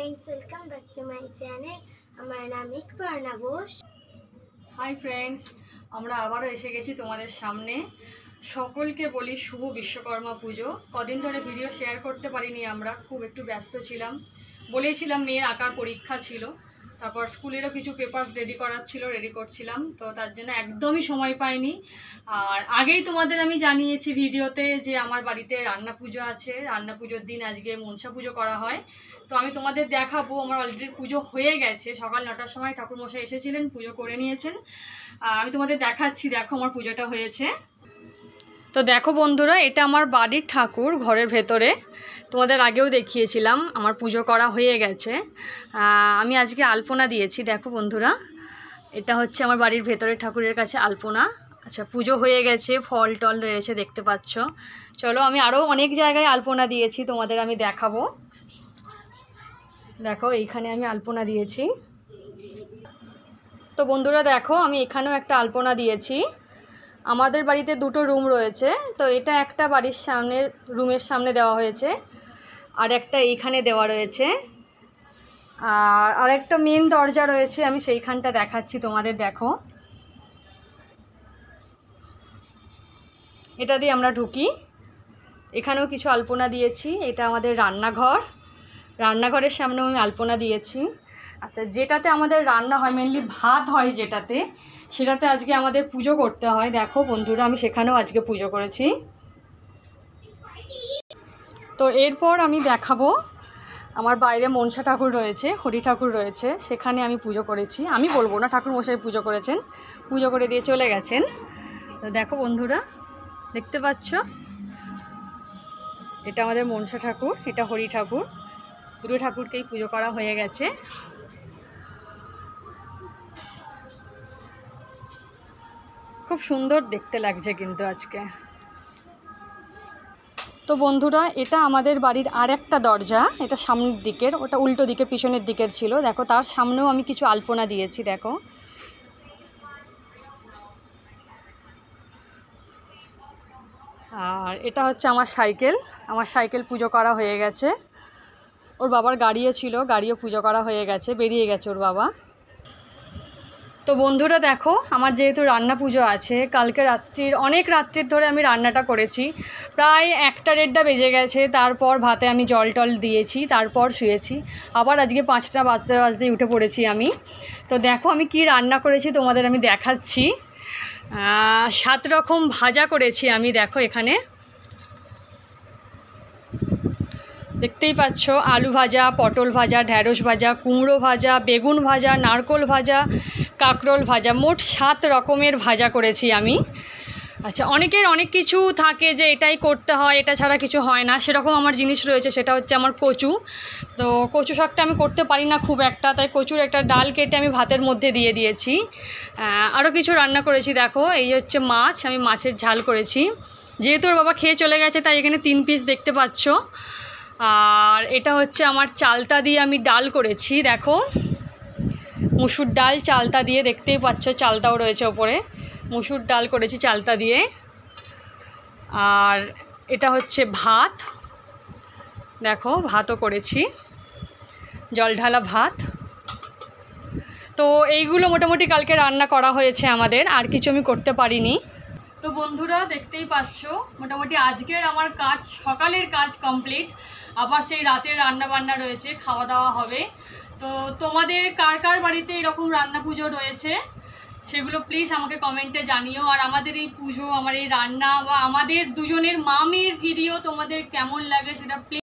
friends, welcome back to my channel. আমার নাম ইকবার্না Ghosh. Hi friends, আমরা আবারও এসে গেছি তোমাদের সামনে। সকলকে বলি শুভ বিশ্বকর্মা পুজো। কদিন ধরে ভিডিও শেয়ার করতে পারিনি, আমরা খুব একটু ব্যস্ত ছিলাম। বলেছিলাম মেয়ের আঁকার পরীক্ষা ছিল, তারপর স্কুলেরও কিছু পেপারস রেডি করছিলাম, তো তার জন্য একদমই সময় পাইনি। আর আগেই তোমাদের আমি জানিয়েছি ভিডিওতে যে আমার বাড়িতে রান্না পুজো আছে। রান্না পুজোর দিন আজকে মনসা পুজো করা হয়, তো আমি তোমাদের দেখাবো। আমার অলরেডি পুজো হয়ে গেছে, সকাল 9টার সময় ঠাকুরমশাই এসেছিলেন, পুজো করে নিয়েছেন। আমি তোমাদের দেখাচ্ছি, দেখো আমার পুজোটা হয়েছে। তো দেখো বন্ধুরা, এটা আমার বাড়ির ঠাকুর, ঘরের ভেতরে। তোমাদের আগেও দেখিয়েছিলাম, আমার পুজো করা হয়ে গেছে। আমি আজকে আলপনা দিয়েছি, দেখো বন্ধুরা, এটা হচ্ছে আমার বাড়ির ভেতরে ঠাকুরের কাছে আলপনা। আচ্ছা, পুজো হয়ে গেছে, ফল টল রয়েছে দেখতে পাচ্ছ। চলো, আমি আরও অনেক জায়গায় আলপনা দিয়েছি, তোমাদের আমি দেখাবো। দেখো, এইখানে আমি আলপনা দিয়েছি। তো বন্ধুরা দেখো, আমি এখানেও একটা আলপনা দিয়েছি। আমাদের বাড়িতে দুটো রুম রয়েছে, তো এটা একটা বাড়ির সামনের রুমের সামনে দেওয়া হয়েছে, আর একটা এইখানে দেওয়া রয়েছে, আর একটা মেন দরজা রয়েছে, আমি সেইখানটা দেখাচ্ছি তোমাদের। দেখো, এটা দিয়ে আমরা ঢুকি। এখানেও কিছু আলপনা দিয়েছি। এটা আমাদের রান্নাঘর, রান্নাঘরের সামনেও আমি আলপনা দিয়েছি। আচ্ছা, যেটাতে আমাদের রান্না হয়, মেনলি ভাত হয় যেটাতে, সেটাতে আজকে আমাদের পুজো করতে হয়। দেখো বন্ধুরা, আমি সেখানেও আজকে পুজো করেছি। তো এরপর আমি দেখাবো, আমার বাইরে মনসা ঠাকুর রয়েছে, হরি ঠাকুর রয়েছে, সেখানে আমি পুজো করেছি। আমি বলবো না, ঠাকুর মশাই পুজো করেছেন, পুজো করে দিয়ে চলে গেছেন। তো দেখো বন্ধুরা, দেখতে পাচ্ছ, এটা আমাদের মনসা ঠাকুর, এটা হরি ঠাকুর। দুটো ঠাকুরকেই পুজো করা হয়ে গেছে। খুব সুন্দর দেখতে লাগছে কিন্তু আজকে। তো বন্ধুরা, এটা আমাদের বাড়ির আর একটা দরজা, এটা সামনের দিকের, ওটা উল্টো দিকে পিছনের দিকের ছিল। দেখো, তার সামনেও আমি কিছু আলপনা দিয়েছি। দেখো, আর এটা হচ্ছে আমার সাইকেল পুজো করা হয়ে গেছে। ওর বাবার গাড়িও ছিল, গাড়িও পুজো করা হয়ে গেছে, বেরিয়ে গেছে ওর বাবা। তো বন্ধুরা দেখো, আমার যেহেতু রান্না পুজো আছে, কালকে অনেক রাত্রির ধরে আমি রান্নাটা করেছি, প্রায় 1টা-1.5টা বেজে গেছে। তারপর ভাতে আমি জল টল দিয়েছি, তারপর শুয়েছি। আবার আজকে 5টা বাজতেই উঠে পড়েছি আমি। তো দেখো, আমি কি রান্না করেছি তোমাদের আমি দেখাচ্ছি। 7 রকম ভাজা করেছি আমি। দেখো, এখানে দেখতেই পাচ্ছ, আলু ভাজা, পটল ভাজা, ঢ্যাঁড়স ভাজা, কুমড়ো ভাজা, বেগুন ভাজা, নারকোল ভাজা, কাঁকরোল ভাজা, মোট 7 রকমের ভাজা করেছি আমি। আচ্ছা, অনেকের অনেক কিছু থাকে যে এটাই করতে হয়, এটা ছাড়া কিছু হয় না, সেরকম আমার জিনিস রয়েছে। সেটা হচ্ছে আমার কচু। তো কচু শাকটা আমি করতে পারি না খুব একটা, তাই কচুর একটা ডাল কেটে আমি ভাতের মধ্যে দিয়ে দিয়েছি। আরও কিছু রান্না করেছি। দেখো, এই হচ্ছে মাছ, আমি মাছের ঝাল করেছি। যেহেতু ওর বাবা খেয়ে চলে গেছে, তাই এখানে 3 পিস দেখতে পাচ্ছ। আর এটা হচ্ছে আমার চালতা দিয়ে আমি ডাল করেছি। দেখো, মুসুর ডাল চালতা দিয়ে, দেখতেই পাচ্ছ, চালতাও রয়েছে ওপরে। মুসুর ডাল করেছি চালতা দিয়ে। আর এটা হচ্ছে ভাত, দেখো, ভাতও করেছি, জল ঢালা ভাত। তো এইগুলো মোটামুটি কালকে রান্না করা হয়েছে আমাদের, আর কিছু আমি করতে পারিনি। তো বন্ধুরা, দেখতেই পাচ্ছ, মোটামুটি আজকের আমার কাজ, সকালের কাজ কমপ্লিট। আবার সেই রাতের রান্না বান্না রয়েছে, খাওয়া দাওয়া হবে। তো তোমাদের কার কার বাড়িতে এরকম রান্না পুজো রয়েছে সেগুলো প্লিজ আমাকে কমেন্টে জানিও। আর আমাদের এই পুজো, আমার এই রান্না, বা আমাদের দুজনের মামির ভিডিও তোমাদের কেমন লাগে সেটা প্লিজ